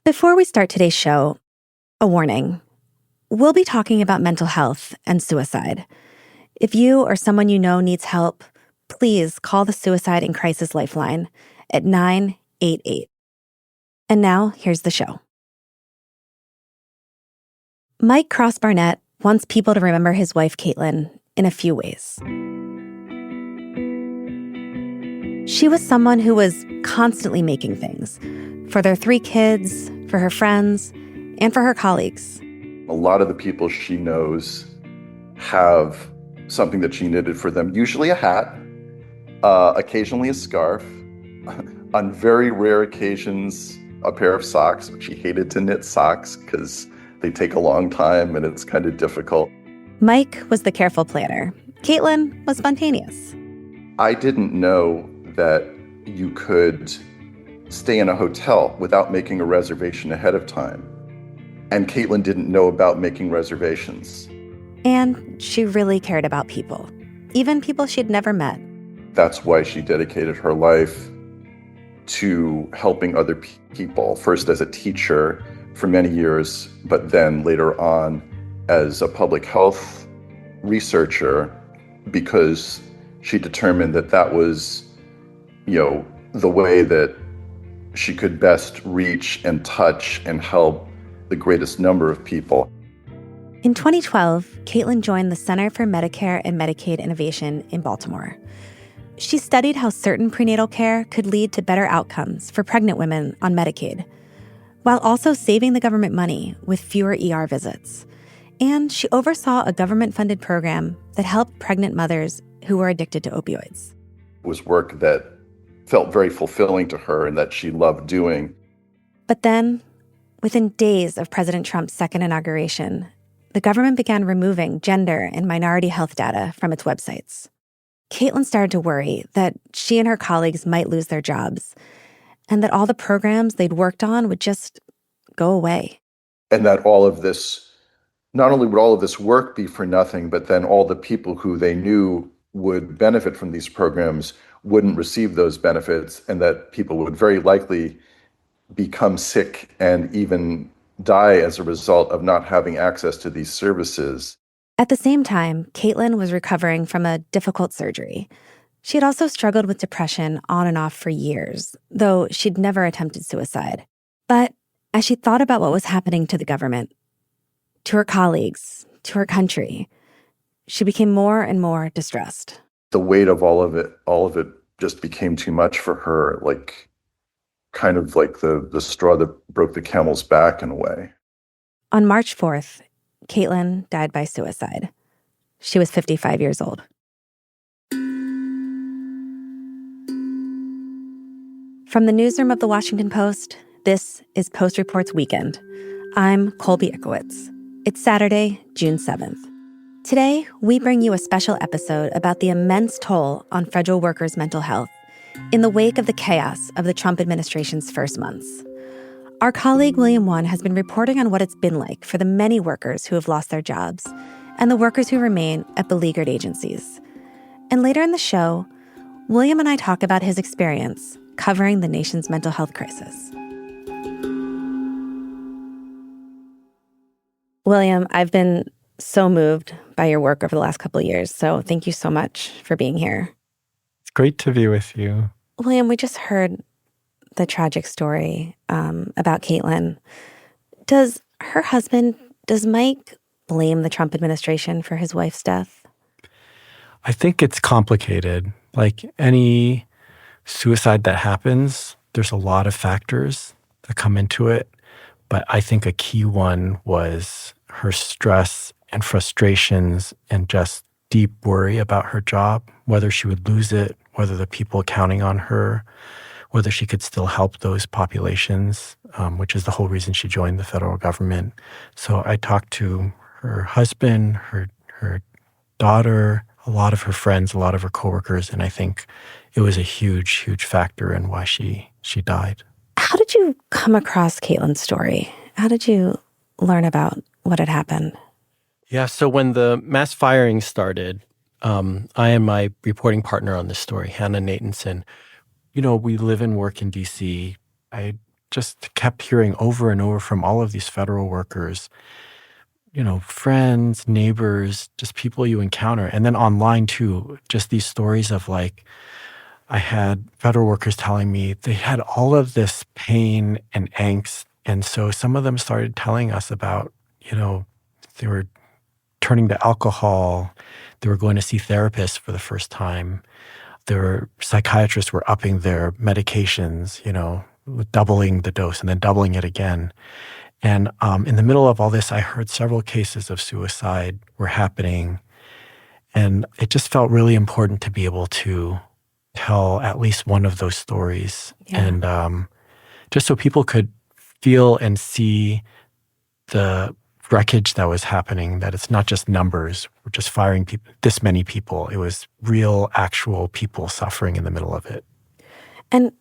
Before we start today's show, a warning. We'll be talking about mental health and suicide. If you or someone you know needs help, please call the Suicide and Crisis Lifeline at 988. And now, here's the show. Mike Cross Barnett wants people to remember his wife, Caitlyn, in a few ways. She was someone who was constantly making things for their 3 kids, for her friends, and for her colleagues. A lot of the people she knows have something that she knitted for them, usually a hat, occasionally a scarf, on very rare occasions, a pair of socks. She hated to knit socks because they take a long time and it's kind of difficult. Mike was the careful planner. Caitlyn was spontaneous. I didn't know that you could stay in a hotel without making a reservation ahead of time. And Caitlyn didn't know about making reservations. And she really cared about people, even people she'd never met. That's why she dedicated her life to helping other people, first as a teacher for many years, but then later on as a public health researcher, because she determined that that was, the way that she could best reach and touch and help the greatest number of people. In 2012, Caitlyn joined the Center for Medicare and Medicaid Innovation in Baltimore. She studied how certain prenatal care could lead to better outcomes for pregnant women on Medicaid, while also saving the government money with fewer ER visits. And she oversaw a government-funded program that helped pregnant mothers who were addicted to opioids. It was work that felt very fulfilling to her and that she loved doing. But then, within days of President Trump's second inauguration, the government began removing gender and minority health data from its websites. Caitlyn started to worry that she and her colleagues might lose their jobs and that all the programs they'd worked on would just go away. And that all of this, not only would all of this work be for nothing, but then all the people who they knew would benefit from these programs wouldn't receive those benefits, and that people would very likely become sick and even die as a result of not having access to these services. At the same time, Caitlyn was recovering from a difficult surgery. She had also struggled with depression on and off for years, though she'd never attempted suicide. But as she thought about what was happening to the government, to her colleagues, to her country, she became more and more distressed. The weight of all of it just became too much for her, kind of like the straw that broke the camel's back in a way. On March 4th, Caitlyn died by suicide. She was 55 years old. From the newsroom of The Washington Post, this is Post Reports Weekend. I'm Colby Ickowitz. It's Saturday, June 7th. Today, we bring you a special episode about the immense toll on federal workers' mental health in the wake of the chaos of the Trump administration's first months. Our colleague William Won has been reporting on what it's been like for the many workers who have lost their jobs and the workers who remain at beleaguered agencies. And later in the show, William and I talk about his experience covering the nation's mental health crisis. William, I've been so moved by your work over the last couple of years, so thank you so much for being here. It's great to be with you. William, we just heard the tragic story about Caitlyn. Does Mike blame the Trump administration for his wife's death? I think it's complicated. Like any suicide that happens, there's a lot of factors that come into it. But I think a key one was her stress and frustrations and just deep worry about her job, whether she would lose it, whether the people counting on her, whether she could still help those populations, which is the whole reason she joined the federal government. So I talked to her husband, her daughter, a lot of her friends, a lot of her coworkers, and I think it was a huge, huge factor in why she died. How did you come across Caitlyn's story? How did you learn about what had happened? Yeah, so when the mass firing started, I and my reporting partner on this story, Hannah Natanson, we live and work in D.C. I just kept hearing over and over from all of these federal workers, friends, neighbors, just people you encounter. And then online too, just these stories of like, I had federal workers telling me they had all of this pain and angst. And so some of them started telling us about, they were turning to alcohol. They were going to see therapists for the first time. Their psychiatrists were upping their medications, doubling the dose and then doubling it again. And in the middle of all this, I heard several cases of suicide were happening. And it just felt really important to be able to tell at least one of those stories. Yeah. And just so people could feel and see the wreckage that was happening, that it's not just numbers. We're just firing people, this many people. It was real, actual people suffering in the middle of it. And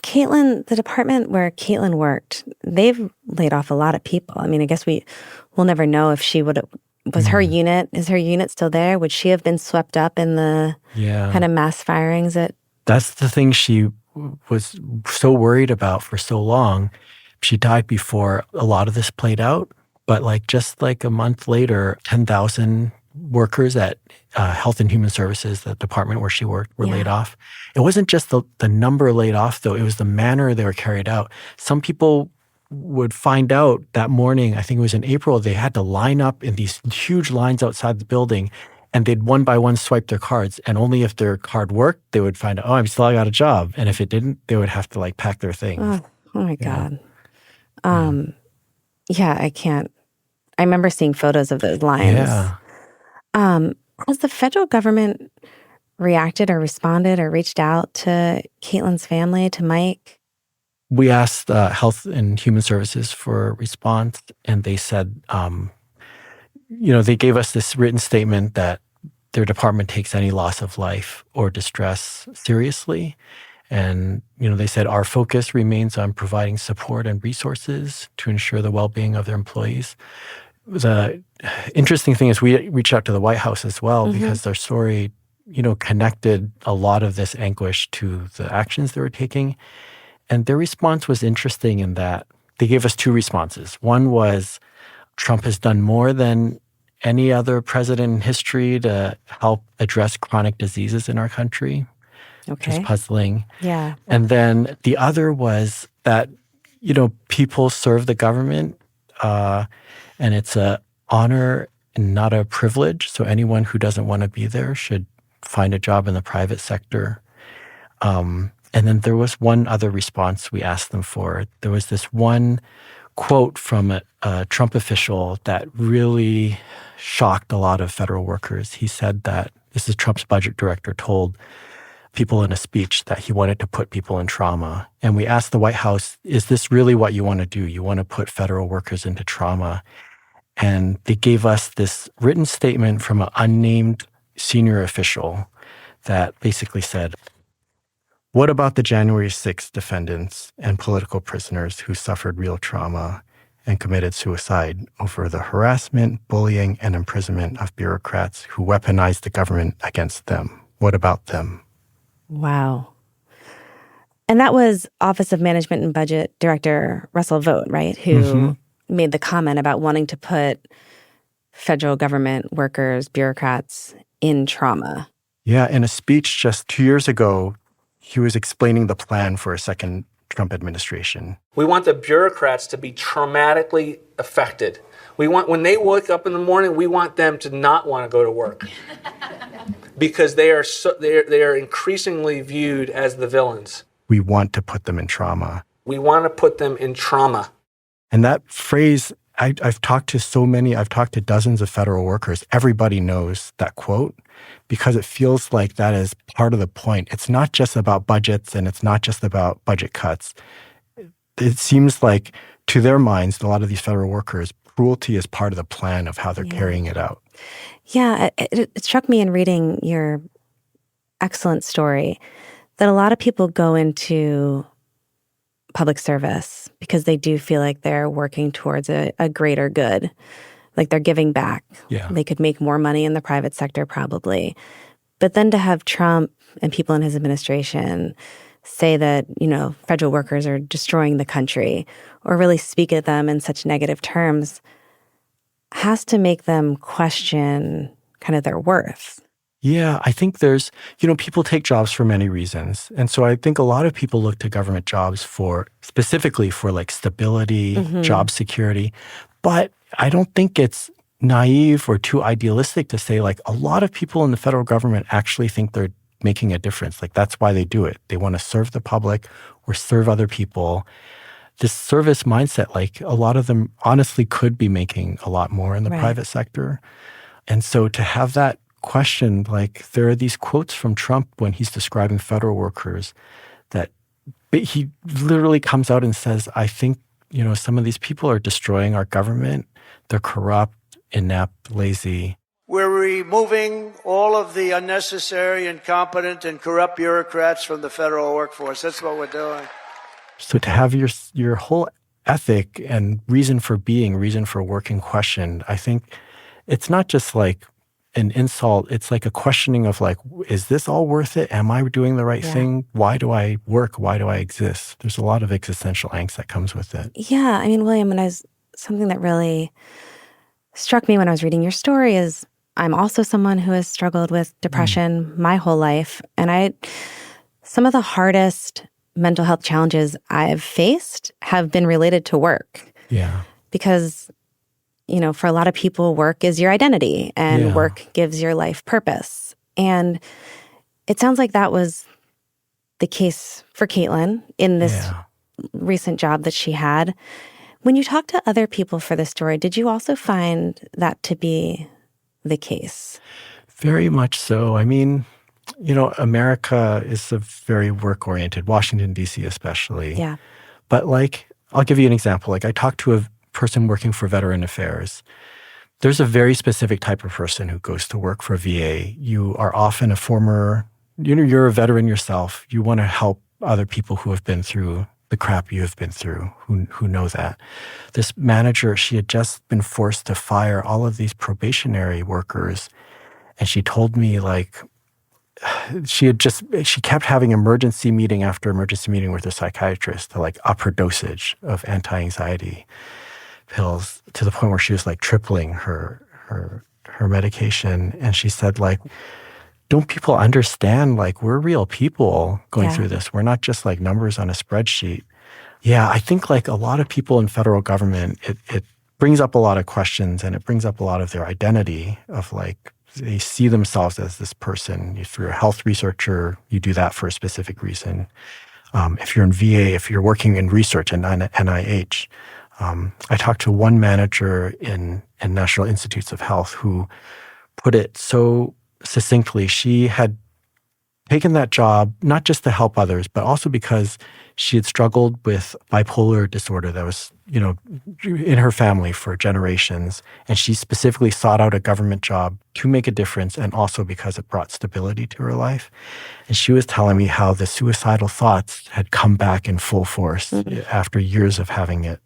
Caitlyn, the department where Caitlyn worked, they've laid off a lot of people. I mean, I guess we'll never know if she is her unit still there? Would she have been swept up in the kind of mass firings? That's the thing she was so worried about for so long. She died before a lot of this played out. But just a month later, 10,000 workers at Health and Human Services, the department where she worked, were laid off. It wasn't just the number laid off, though. It was the manner they were carried out. Some people would find out that morning, I think it was in April, they had to line up in these huge lines outside the building, and they'd one by one swipe their cards. And only if their card worked, they would find out, I'm still got a job. And if it didn't, they would have to pack their things. Oh my God. Yeah, I can't. I remember seeing photos of those lines. Yeah. Has the federal government reacted or responded or reached out to Caitlyn's family, to Mike? We asked Health and Human Services for a response, and they said, they gave us this written statement that their department takes any loss of life or distress seriously. And, they said our focus remains on providing support and resources to ensure the well-being of their employees. The interesting thing is we reached out to the White House as well because their story, connected a lot of this anguish to the actions they were taking. And their response was interesting in that they gave us two responses. One was Trump has done more than any other president in history to help address chronic diseases in our country. Okay. Which is puzzling. Yeah. And then the other was that, people serve the government and it's an honor and not a privilege. So anyone who doesn't want to be there should find a job in the private sector. And then there was one other response we asked them for. There was this one quote from a Trump official that really shocked a lot of federal workers. He said that, this is Trump's budget director, told people in a speech that he wanted to put people in trauma. And we asked the White House, is this really what you want to do? You want to put federal workers into trauma? And they gave us this written statement from an unnamed senior official that basically said, what about the January 6th defendants and political prisoners who suffered real trauma and committed suicide over the harassment, bullying, and imprisonment of bureaucrats who weaponized the government against them? What about them? Wow. And that was Office of Management and Budget Director Russell Vought, right? Who made the comment about wanting to put federal government workers, bureaucrats in trauma. Yeah, in a speech just 2 years ago, he was explaining the plan for a second Trump administration. We want the bureaucrats to be traumatically affected. We want, when they wake up in the morning, we want them to not want to go to work. Because they are increasingly viewed as the villains. We want to put them in trauma. We want to put them in trauma. And that phrase, I've talked to dozens of federal workers. Everybody knows that quote because it feels like that is part of the point. It's not just about budgets and it's not just about budget cuts. It seems like to their minds, a lot of these federal workers, cruelty is part of the plan of how they're carrying it out. Yeah, it struck me in reading your excellent story that a lot of people go into public service because they do feel like they're working towards a greater good, like they're giving back. Yeah. They could make more money in the private sector probably. But then to have Trump and people in his administration say that, federal workers are destroying the country or really speak at them in such negative terms has to make them question kind of their worth. Yeah, I think there's, people take jobs for many reasons. And so I think a lot of people look to government jobs specifically for like stability, job security. But I don't think it's naive or too idealistic to say like a lot of people in the federal government actually think they're making a difference. Like that's why they do it. They want to serve the public or serve other people. This service mindset, like a lot of them honestly could be making a lot more in the private sector. And so to have that question, like there are these quotes from Trump when he's describing federal workers that he literally comes out and says, I think, some of these people are destroying our government. They're corrupt, inept, lazy. We're removing all of the unnecessary, incompetent, and corrupt bureaucrats from the federal workforce. That's what we're doing. So to have your whole ethic and reason for being, reason for working questioned, I think it's not just like an insult. It's like a questioning of like, is this all worth it? Am I doing the right thing? Why do I work? Why do I exist? There's a lot of existential angst that comes with it. Yeah. I mean, William, something that really struck me when I was reading your story is I'm also someone who has struggled with depression my whole life. And some of the hardest mental health challenges I've faced have been related to work. Yeah. Because for a lot of people, work is your identity and work gives your life purpose. And it sounds like that was the case for Caitlyn in this recent job that she had. When you talked to other people for this story, did you also find that to be the case? Very much so. I mean, America is a very work-oriented, Washington, D.C. especially. Yeah. But like, I'll give you an example. Like I talked to a person working for Veteran Affairs. There's a very specific type of person who goes to work for VA. You are often a former, you're a veteran yourself. You want to help other people who have been through the crap you have been through, who know that. This manager, she had just been forced to fire all of these probationary workers. And she told me like, she kept having emergency meeting after emergency meeting with her psychiatrist to like up her dosage of anti-anxiety pills to the point where she was like tripling her medication. And she said like, don't people understand like we're real people going through this? We're not just like numbers on a spreadsheet. Yeah, I think like a lot of people in federal government, it brings up a lot of questions and it brings up a lot of their identity of like, they see themselves as this person. If you're a health researcher, you do that for a specific reason. If you're in VA, if you're working in research in NIH, I talked to one manager in National Institutes of Health who put it so succinctly. She had taken that job not just to help others, but also because she had struggled with bipolar disorder that was, in her family for generations. And she specifically sought out a government job to make a difference and also because it brought stability to her life. And she was telling me how the suicidal thoughts had come back in full force after years of having it,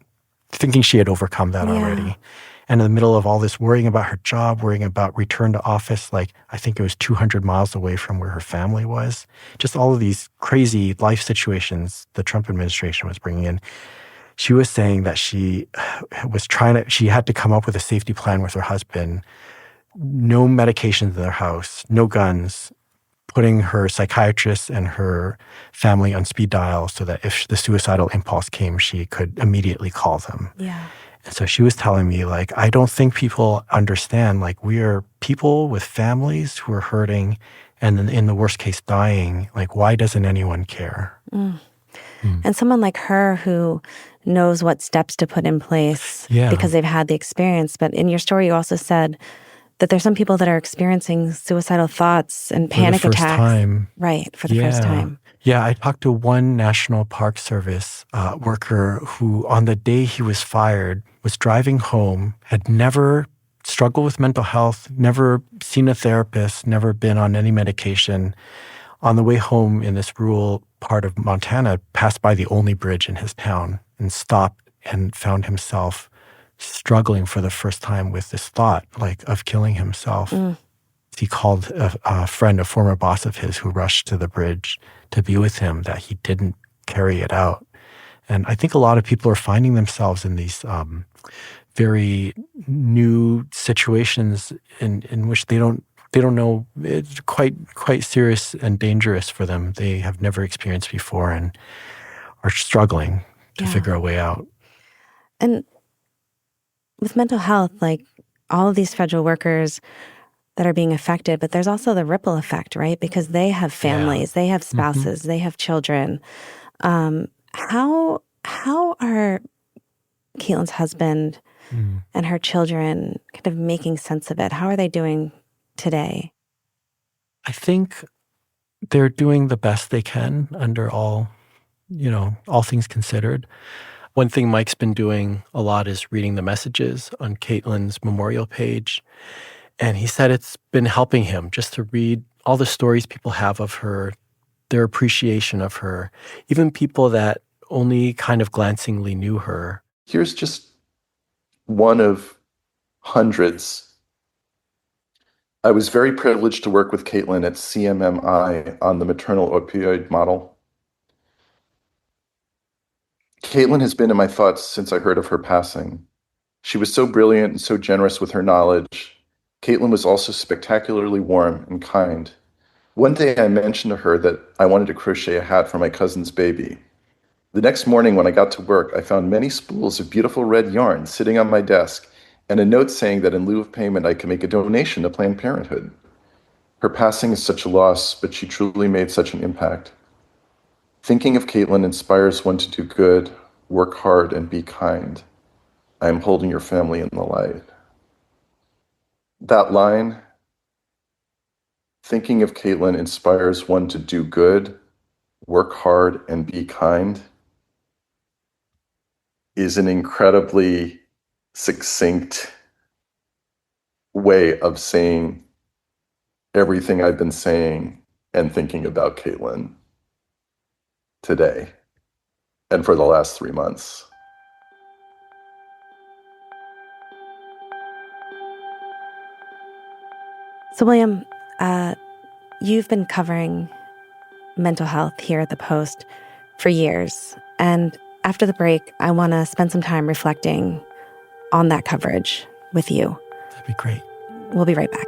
thinking she had overcome that already. And in the middle of all this, worrying about her job, worrying about return to office, like I think it was 200 miles away from where her family was. Just all of these crazy life situations the Trump administration was bringing in. She was saying that she had to come up with a safety plan with her husband, no medications in their house, no guns, putting her psychiatrist and her family on speed dial so that if the suicidal impulse came, she could immediately call them. Yeah. And so she was telling me, like, I don't think people understand, like, we are people with families who are hurting and then in the worst case dying. Like, why doesn't anyone care? And someone like her who knows what steps to put in place because they've had the experience. But in your story, you also said that there's some people that are experiencing suicidal thoughts and panic attacks. Right, for the first time. Yeah, I talked to one National Park Service worker who, on the day he was fired, was driving home, had never struggled with mental health, never seen a therapist, never been on any medication. On the way home in this rural part of Montana, passed by the only bridge in his town and stopped and found himself struggling for the first time with this thought, like, of killing himself. He called a friend, a former boss of his, who rushed to the bridge to be with him, that he didn't carry it out. And I think a lot of people are finding themselves in these very new situations in which they don't know. It's quite serious and dangerous for them. They have never experienced before and are struggling to figure a way out. And with mental health, like all of these federal workers that are being affected, but there's also the ripple effect, right? Because they have families, they have spouses, they have children. How are Caitlyn's husband and her children kind of making sense of it? How are they doing today? I think they're doing the best they can under all things considered. One thing Mike's been doing a lot is reading the messages on Caitlyn's memorial page. And he said it's been helping him just to read all the stories people have of her, their appreciation of her, even people that only kind of glancingly knew her. Here's just one of hundreds. I was very privileged to work with Caitlyn at CMMI on the maternal opioid model. Caitlyn has been in my thoughts since I heard of her passing. She was so brilliant and so generous with her knowledge. Caitlyn was also spectacularly warm and kind. One day I mentioned to her that I wanted to crochet a hat for my cousin's baby. The next morning when I got to work, I found many spools of beautiful red yarn sitting on my desk and a note saying that in lieu of payment I could make a donation to Planned Parenthood. Her passing is such a loss, but she truly made such an impact. Thinking of Caitlyn inspires one to do good, work hard, and be kind. I am holding your family in the light. That line, thinking of Caitlyn inspires one to do good, work hard, and be kind, is an incredibly succinct way of saying everything I've been saying and thinking about Caitlyn today and for the last 3 months. So, William, you've been covering mental health here at the Post for years. And after the break, I want to spend some time reflecting on that coverage with you. That'd be great. We'll be right back.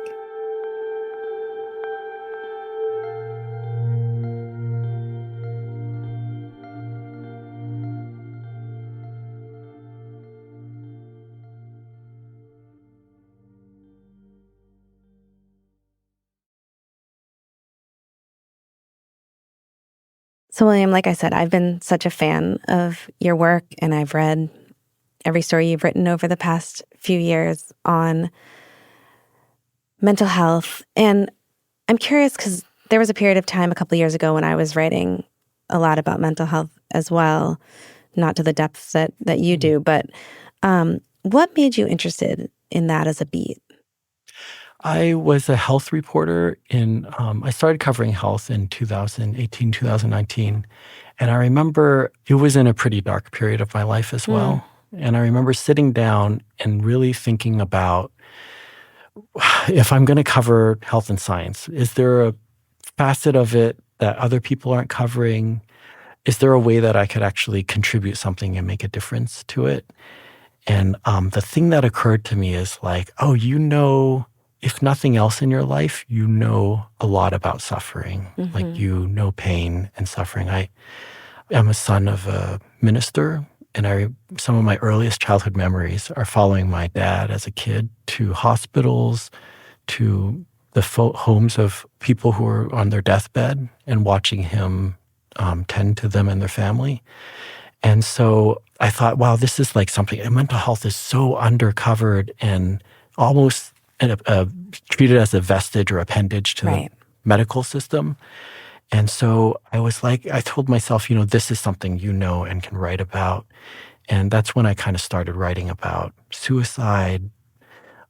So, William, like I said, I've been such a fan of your work, and I've read every story you've written over the past few years on mental health. And I'm curious because there was a period of time a couple of years ago when I was writing a lot about mental health as well, not to the depths that you do. But what made you interested in that as a beat? I was a health reporter I started covering health in 2018, 2019. And I remember it was in a pretty dark period of my life as well. And I remember sitting down and really thinking about, if I'm going to cover health and science, is there a facet of it that other people aren't covering? Is there a way that I could actually contribute something and make a difference to it? And the thing that occurred to me is like, if nothing else in your life, you know a lot about suffering. Like you know pain and suffering. I am a son of a minister, and some of my earliest childhood memories are following my dad as a kid to hospitals, to the homes of people who are on their deathbed, and watching him tend to them and their family. And so I thought, wow, this is like something, mental health is so undercovered and almost treated as a vestige or appendage to the medical system. And so I told myself, this is something and can write about. And that's when I kind of started writing about suicide,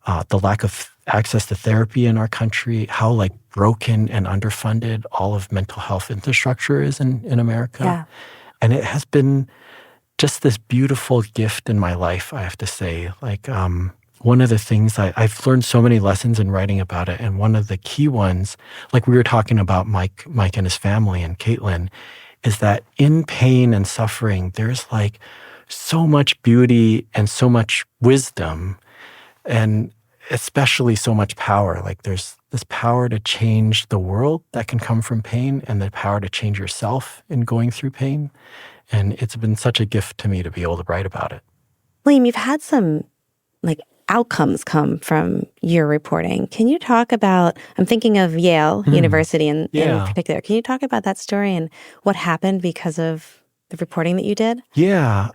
the lack of access to therapy in our country, how like broken and underfunded all of mental health infrastructure is in America. Yeah. And it has been just this beautiful gift in my life, I have to say. Like, one of the things I've learned so many lessons in writing about it. And one of the key ones, like we were talking about Mike and his family and Caitlyn, is that in pain and suffering, there's like so much beauty and so much wisdom, and especially so much power. Like there's this power to change the world that can come from pain, and the power to change yourself in going through pain. And it's been such a gift to me to be able to write about it. William, you've had some like outcomes come from your reporting. Can you talk about, I'm thinking of Yale University in particular. Can you talk about that story and what happened because of the reporting that you did? Yeah.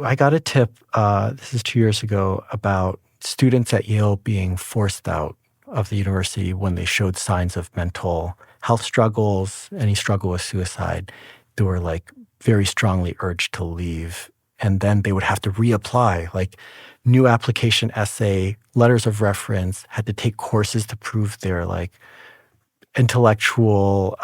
I got a tip, this is 2 years ago, about students at Yale being forced out of the university when they showed signs of mental health struggles, any struggle with suicide. They were like very strongly urged to leave. And then they would have to reapply, like new application essay, letters of reference, had to take courses to prove their like intellectual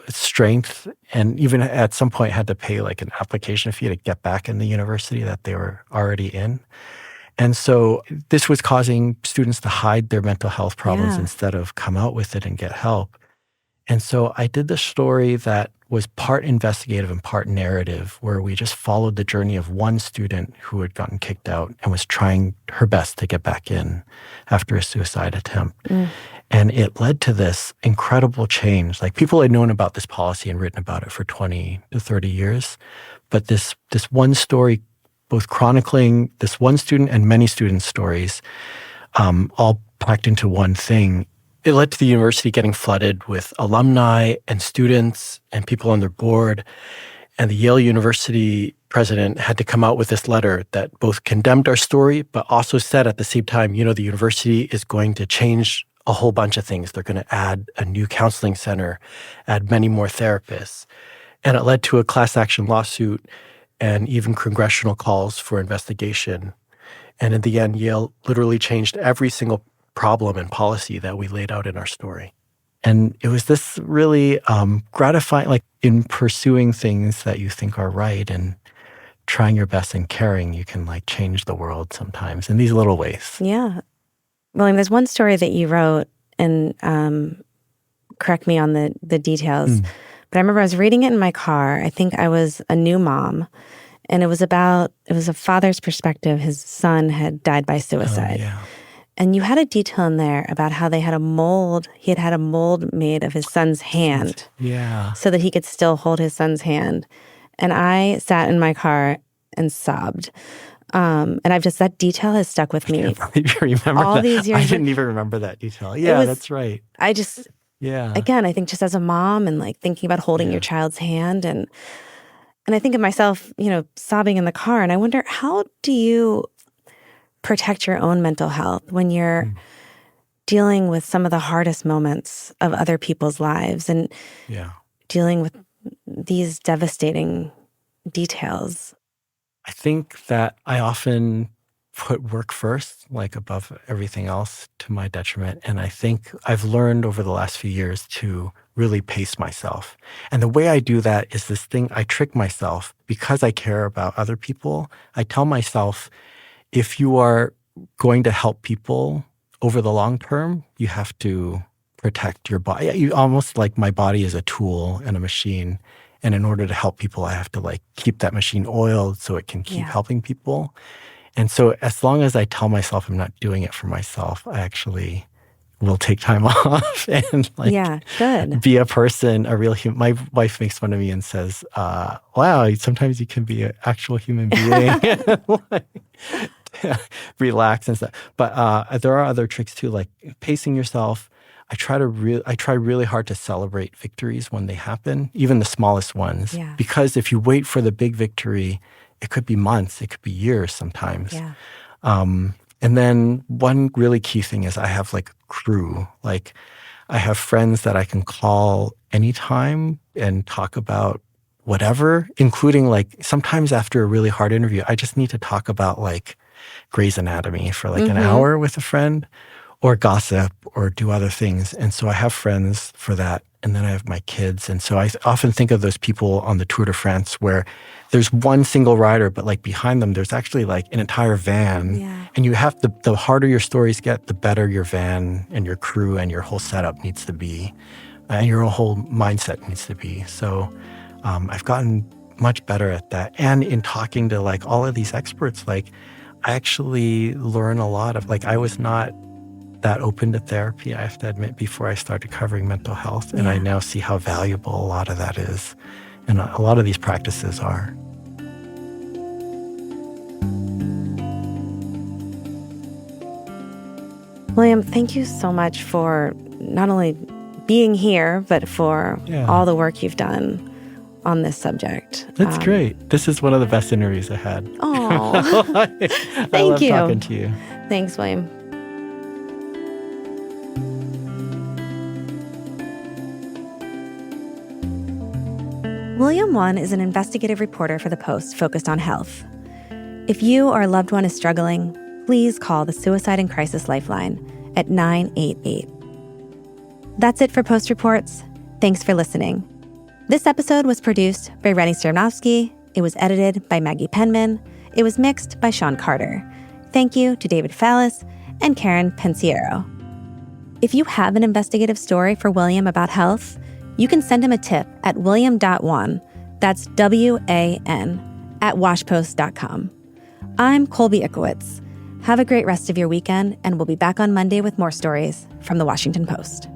strength, and even at some point had to pay like an application fee to get back in the university that they were already in. And so this was causing students to hide their mental health problems instead of come out with it and get help. And so I did this story that was part investigative and part narrative, where we just followed the journey of one student who had gotten kicked out and was trying her best to get back in after a suicide attempt. And it led to this incredible change. Like people had known about this policy and written about it for 20 to 30 years. But this one story, both chronicling this one student and many students' stories, all packed into one thing, it led to the university getting flooded with alumni and students and people on their board. And the Yale University president had to come out with this letter that both condemned our story, but also said at the same time, you know, the university is going to change a whole bunch of things. They're going to add a new counseling center, add many more therapists. And it led to a class action lawsuit and even congressional calls for investigation. And in the end, Yale literally changed every single problem and policy that we laid out in our story. And it was this really gratifying, like in pursuing things that you think are right and trying your best and caring, you can like change the world sometimes in these little ways. Yeah. William, there's one story that you wrote, and correct me on the details, but I remember I was reading it in my car. I think I was a new mom, and it was a father's perspective. His son had died by suicide. Oh, yeah. And you had a detail in there about how they had a mold. He had a mold made of his son's hand. Yeah. So that he could still hold his son's hand. And I sat in my car and sobbed. And that detail has stuck with me. I can't believe you remember all that. These years. I didn't even remember that detail. Yeah, that's right. Again, I think just as a mom and like thinking about holding your child's hand, and I think of myself, you know, sobbing in the car, and I wonder, how do you protect your own mental health when you're dealing with some of the hardest moments of other people's lives and dealing with these devastating details? I think that I often put work first, like above everything else, to my detriment. And I think I've learned over the last few years to really pace myself. And the way I do that is this thing, I trick myself because I care about other people. I tell myself, if you are going to help people over the long term, you have to protect your body. You almost like my body is a tool and a machine. And in order to help people, I have to like keep that machine oiled so it can keep helping people. And so as long as I tell myself I'm not doing it for myself, I actually will take time off and like be a person, a real human. My wife makes fun of me and says, wow, sometimes you can be an actual human being. Like, relax and stuff. But there are other tricks too, like pacing yourself. I try really hard to celebrate victories when they happen, even the smallest ones. Yeah. Because if you wait for the big victory, it could be months, it could be years sometimes. Yeah. And then one really key thing is I have like a crew. Like I have friends that I can call anytime and talk about whatever, including like sometimes after a really hard interview, I just need to talk about like Grey's Anatomy for like an hour with a friend, or gossip or do other things. And so I have friends for that. and then I have my kids. And so I often think of those people on the Tour de France where there's one single rider, but like behind them, there's actually like an entire van. Yeah. And you have to, the harder your stories get, the better your van and your crew and your whole setup needs to be. And your whole mindset needs to be. So I've gotten much better at that. And in talking to like all of these experts, like I actually learn a lot of, like I was not that open to therapy, I have to admit, before I started covering mental health. And I now see how valuable a lot of that is. And a lot of these practices are. William, thank you so much for not only being here, but for all the work you've done on this subject. That's great. This is one of the best interviews I had. Oh, I love talking to you. Thanks, William. William One is an investigative reporter for The Post focused on health. If you or a loved one is struggling, please call the Suicide and Crisis Lifeline at 988. That's it for Post Reports. Thanks for listening. This episode was produced by Rennie Sternofsky. It was edited by Maggie Penman. It was mixed by Sean Carter. Thank you to David Fallis and Karen Pensiero. If you have an investigative story for William about health, you can send him a tip at william.one, that's WAN, at washpost.com. I'm Colby Ickowitz. Have a great rest of your weekend, and we'll be back on Monday with more stories from the Washington Post.